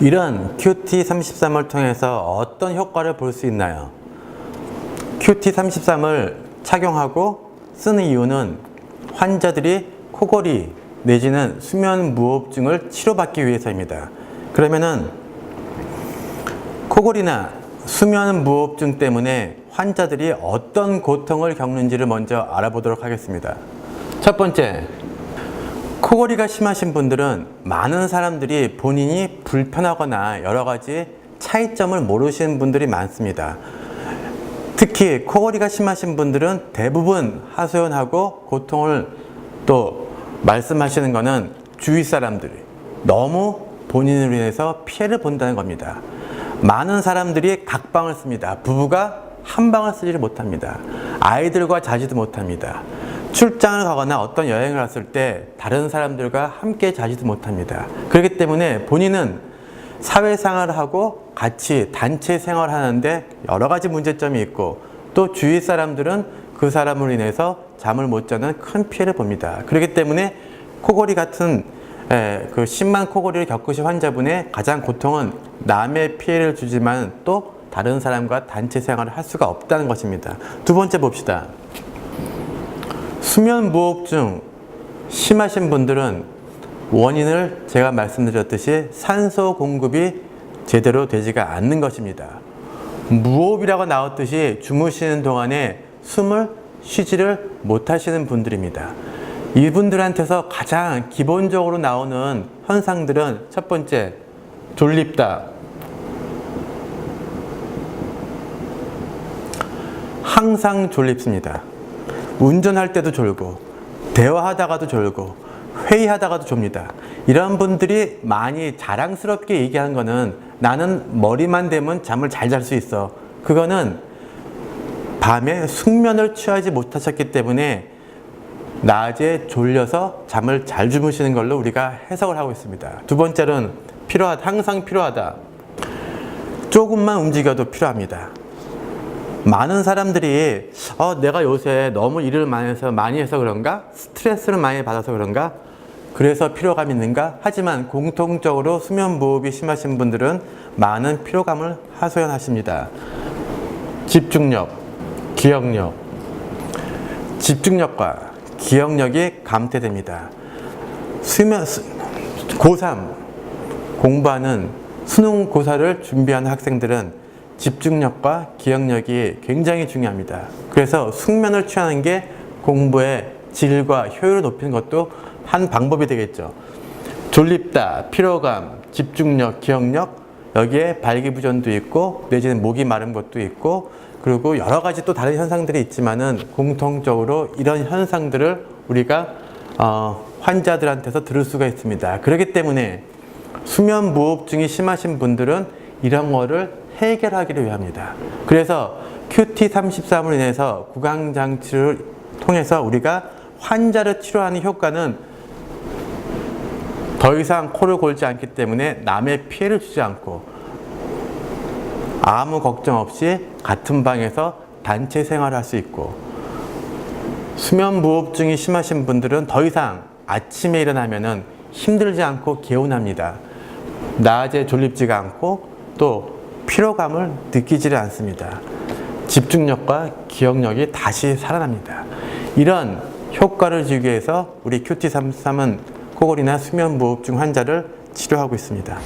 이런 QT33을 통해서 어떤 효과를 볼 수 있나요? QT33을 착용하고 쓰는 이유는 환자들이 코골이 내지는 수면무호흡증을 치료받기 위해서입니다. 그러면은 코골이나 수면무호흡증 때문에 환자들이 어떤 고통을 겪는지를 먼저 알아보도록 하겠습니다. 첫 번째, 코골이가 심하신 분들은 많은 사람들이 본인이 불편하거나 여러 가지 차이점을 모르시는 분들이 많습니다. 특히 코골이가 심하신 분들은 대부분 하소연하고 고통을 또 말씀하시는 것은 주위 사람들이 너무 본인으로 인해서 피해를 본다는 겁니다. 많은 사람들이 각방을 씁니다. 부부가 한 방을 쓰지를 못합니다. 아이들과 자지도 못합니다. 출장을 가거나 어떤 여행을 갔을 때 다른 사람들과 함께 자지도 못합니다. 그렇기 때문에 본인은 사회생활을 하고 같이 단체 생활을 하는데 여러 가지 문제점이 있고 또 주위 사람들은 그 사람으로 인해서 잠을 못 자는 큰 피해를 봅니다. 그렇기 때문에 코골이 같은 그 심한 코골이를 겪으신 환자분의 가장 고통은 남의 피해를 주지만 또 다른 사람과 단체 생활을 할 수가 없다는 것입니다. 두 번째 봅시다. 수면무호흡증 심하신 분들은 원인을 제가 말씀드렸듯이 산소 공급이 제대로 되지가 않는 것입니다. 무호흡이라고 나왔듯이 주무시는 동안에 숨을 쉬지를 못하시는 분들입니다. 이분들한테서 가장 기본적으로 나오는 현상들은 첫 번째, 졸립다. 항상 졸립습니다. 운전할 때도 졸고 대화하다가도 졸고 회의하다가도 졸립니다. 이런 분들이 많이 자랑스럽게 얘기하는 거는 나는 머리만 대면 잠을 잘 잘 수 있어. 그거는 밤에 숙면을 취하지 못하셨기 때문에 낮에 졸려서 잠을 잘 주무시는 걸로 우리가 해석을 하고 있습니다. 두 번째는 필요하다. 항상 필요하다. 조금만 움직여도 필요합니다. 많은 사람들이 내가 요새 너무 일을 많이 해서 그런가? 스트레스를 많이 받아서 그런가? 그래서 피로감이 있는가? 하지만 공통적으로 수면무호흡이 심하신 분들은 많은 피로감을 하소연하십니다. 집중력, 기억력. 집중력과 기억력이 감퇴됩니다. 고3 공부하는 수능고사를 준비하는 학생들은 집중력과 기억력이 굉장히 중요합니다. 그래서 숙면을 취하는 게 공부의 질과 효율을 높이는 것도 한 방법이 되겠죠. 졸립다, 피로감, 집중력, 기억력, 여기에 발기부전도 있고 내지는 목이 마른 것도 있고 그리고 여러 가지 또 다른 현상들이 있지만은 공통적으로 이런 현상들을 우리가 환자들한테서 들을 수가 있습니다. 그렇기 때문에 수면무호흡증이 심하신 분들은 이런 거를 해결하기를 위합니다. 그래서 QT33으로 인해서 구강장치를 통해서 우리가 환자를 치료하는 효과는 더 이상 코를 골지 않기 때문에 남의 피해를 주지 않고 아무 걱정 없이 같은 방에서 단체 생활을 할 수 있고 수면무호흡증이 심하신 분들은 더 이상 아침에 일어나면은 힘들지 않고 개운합니다. 낮에 졸립지가 않고 또 피로감을 느끼지를 않습니다. 집중력과 기억력이 다시 살아납니다. 이런 효과를 주기 위해서 우리 QT33은 코골이나 수면무호흡증 환자를 치료하고 있습니다.